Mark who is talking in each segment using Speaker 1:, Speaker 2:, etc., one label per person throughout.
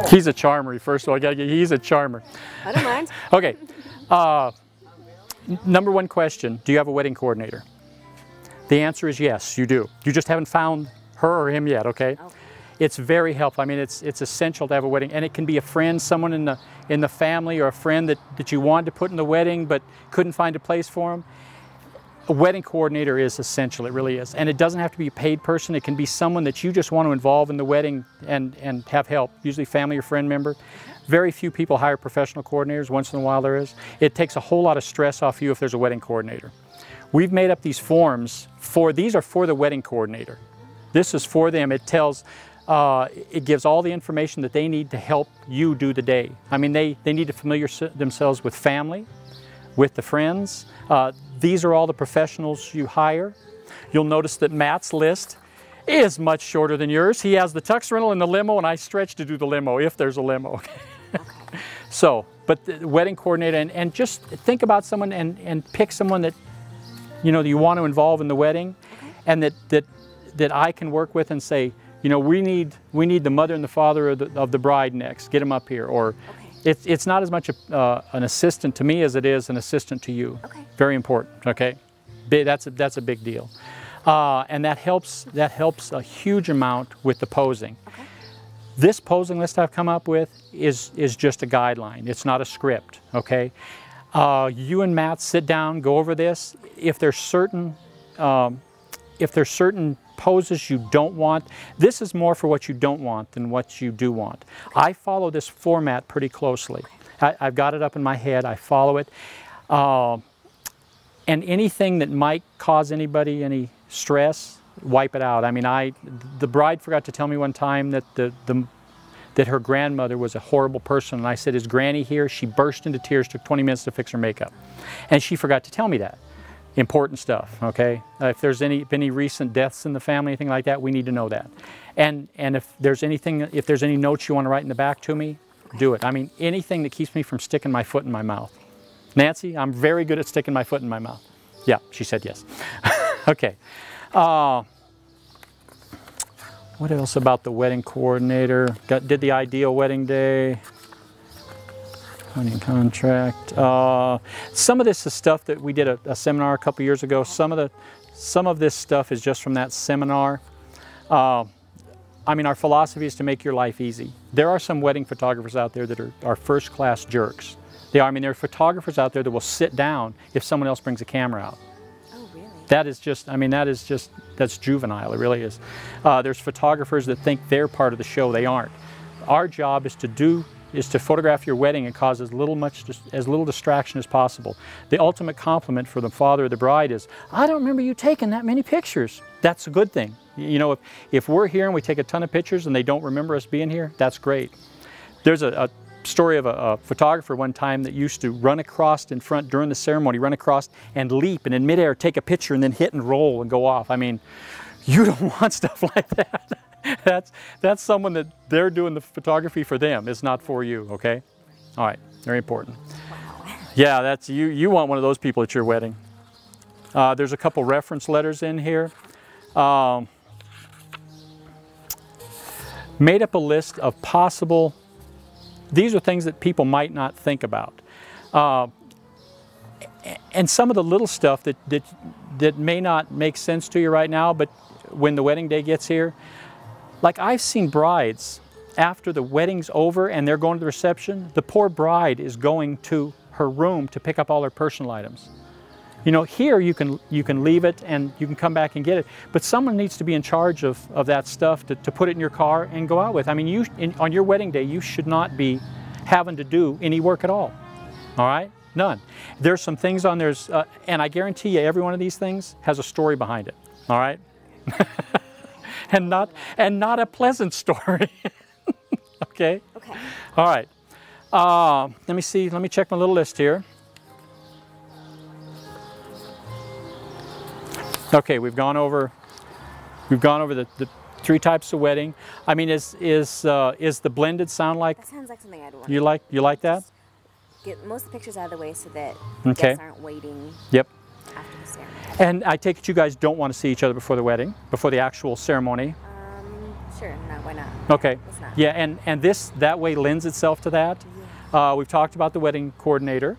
Speaker 1: He's a charmer. First of all, he's a charmer.
Speaker 2: I don't mind.
Speaker 1: Okay. Number one question, do you have a wedding coordinator? The answer is yes, you do. You just haven't found her or him yet, okay? It's very helpful. I mean, it's essential to have a wedding, and it can be a friend, someone in the family, or a friend that you wanted to put in the wedding but couldn't find a place for them. A wedding coordinator is essential, it really is. And it doesn't have to be a paid person. It can be someone that you just want to involve in the wedding and have help, usually family or friend member. Very few people hire professional coordinators. Once in a while there is. It takes a whole lot of stress off you if there's a wedding coordinator. We've made up these forms these are for the wedding coordinator. This is for them. It tells, it gives all the information that they need to help you do the day. I mean, they need to familiarize themselves with family, with the friends. These are all the professionals you hire. You'll notice that Matt's list is much shorter than yours. He has the tux rental and the limo, and I stretch to do the limo if there's a limo. Okay. So, but the wedding coordinator, and just think about someone and pick someone that you want to involve in the wedding, and that I can work with and say, we need the mother and the father of the bride next. Get them up here. Or it's not as much an assistant to me as it is an assistant to you. Very important. Okay, that's a big deal, and that helps a huge amount with the posing. This posing list I've come up with is just a guideline. It's not a script. Okay, you and Matt sit down, go over this. If there's certain poses you don't want, this is more for what you don't want than what you do want. I follow this format pretty closely. I've got it up in my head. I follow it, and anything that might cause anybody any stress, wipe it out. I mean, the bride forgot to tell me one time that that her grandmother was a horrible person, and I said, "Is Granny here?" She burst into tears, took 20 minutes to fix her makeup, and she forgot to tell me that. Important stuff, okay? If there's any recent deaths in the family, anything like that, we need to know that. And if there's any notes you want to write in the back to me, do it. I mean, anything that keeps me from sticking my foot in my mouth. Nancy, I'm very good at sticking my foot in my mouth. Yeah, she said yes. Okay. What else about the wedding coordinator? Did the ideal wedding day. Wedding contract. Some of this is stuff that we did a seminar a couple years ago. Some of this stuff is just from that seminar. I mean, our philosophy is to make your life easy. There are some wedding photographers out there that are first-class jerks. They are. I mean, there are photographers out there that will sit down if someone else brings a camera out.
Speaker 2: Oh, really?
Speaker 1: That is just, I mean, that's juvenile. It really is. There's photographers that think they're part of the show. They aren't. Our job is to photograph your wedding and cause as little distraction as possible. The ultimate compliment for the father of the bride is, "I don't remember you taking that many pictures." That's a good thing. If we're here and we take a ton of pictures and they don't remember us being here, that's great. There's a story of a photographer one time that used to run across in front during the ceremony, run across and leap, and in midair take a picture and then hit and roll and go off. I mean, you don't want stuff like that. That's someone that they're doing the photography for them. It's not for you, okay? All right, very important.
Speaker 2: Wow.
Speaker 1: Yeah, that's you want one of those people at your wedding. There's a couple reference letters in here. Made up a list of possible, these are things that people might not think about. And some of the little stuff that may not make sense to you right now, but when the wedding day gets here, like I've seen brides, after the wedding's over and they're going to the reception, the poor bride is going to her room to pick up all her personal items. Here you can leave it and you can come back and get it, but someone needs to be in charge of that stuff to put it in your car and go out with. I mean, on your wedding day, you should not be having to do any work at all. All right? None. There's some things on there, and I guarantee you every one of these things has a story behind it. All right? and not a pleasant story. Okay?
Speaker 2: Okay.
Speaker 1: All right. Let me see. Let me check my little list here. Okay, we've gone over the three types of wedding. I mean, is the blended sound like?
Speaker 2: That sounds like something I'd want.
Speaker 1: You like that?
Speaker 2: Get most of the pictures out of the way so that
Speaker 1: okay.
Speaker 2: guests aren't waiting.
Speaker 1: Yep.
Speaker 2: After the ceremony.
Speaker 1: And I take it you guys don't want to see each other before the wedding, before the actual ceremony.
Speaker 2: Sure, no, why not?
Speaker 1: Okay.
Speaker 2: Let's not.
Speaker 1: Yeah, and this that way lends itself to that. We've talked about the wedding coordinator,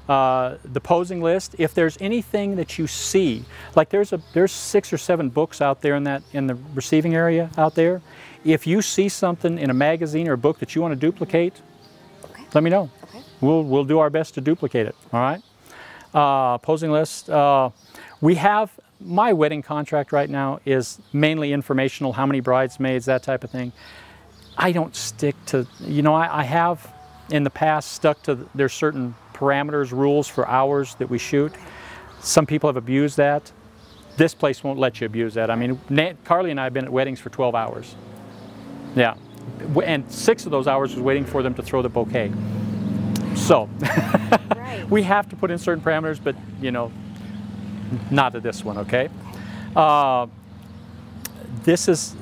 Speaker 1: the posing list. If there's anything that you see, like there's 6 or 7 books out there in the receiving area out there. If you see something in a magazine or a book that you want to duplicate, let me know.
Speaker 2: Okay.
Speaker 1: We'll do our best to duplicate it. All right. Posing list. We have my wedding contract right now is mainly informational. How many bridesmaids, that type of thing. I don't stick to. You know, I have in the past stuck to. There's certain parameters, rules for hours that we shoot. Some people have abused that. This place won't let you abuse that. I mean, Carly and I have been at weddings for 12 hours. Yeah, and 6 of those hours was waiting for them to throw the bouquet. So,
Speaker 2: Right.
Speaker 1: we have to put in certain parameters, but you know, not at this one, okay? This is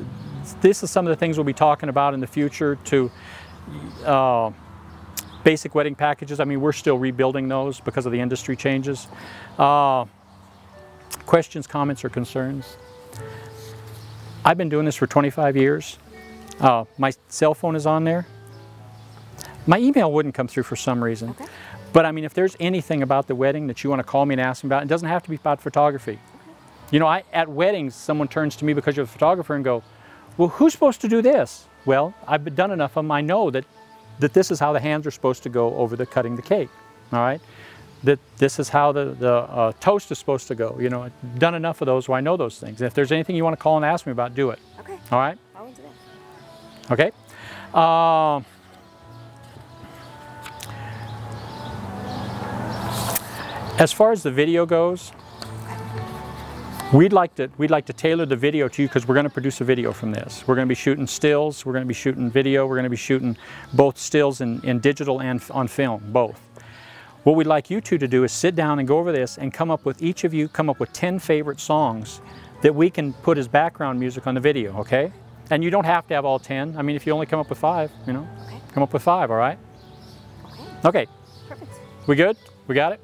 Speaker 1: some of the things we'll be talking about in the future to basic wedding packages. I mean, we're still rebuilding those because of the industry changes. Questions, comments, or concerns? I've been doing this for 25 years. My cell phone is on there. My email wouldn't come through for some reason.
Speaker 2: Okay.
Speaker 1: But I mean, if there's anything about the wedding that you want to call me and ask me about, it doesn't have to be about photography. Okay. You know, at weddings, someone turns to me because you're a photographer and go, well, who's supposed to do this? Well, I've done enough of them. I know that this is how the hands are supposed to go over the cutting the cake, all right? That this is how the toast is supposed to go. You know, I've done enough of those where I know those things. If there's anything you want to call and ask me about, do it.
Speaker 2: Okay.
Speaker 1: All right?
Speaker 2: I will do that.
Speaker 1: Okay. As far as the video goes, we'd like to tailor the video to you because we're going to produce a video from this. We're going to be shooting stills, we're going to be shooting video, we're going to be shooting both stills in digital and on film, both. What we'd like you two to do is sit down and go over this and come up with, each of you come up with 10 favorite songs that we can put as background music on the video, okay? And you don't have to have all 10. I mean, if you only come up with 5, you know, come up with 5, all right?
Speaker 2: Okay.
Speaker 1: Okay.
Speaker 2: Perfect.
Speaker 1: We good? We got it?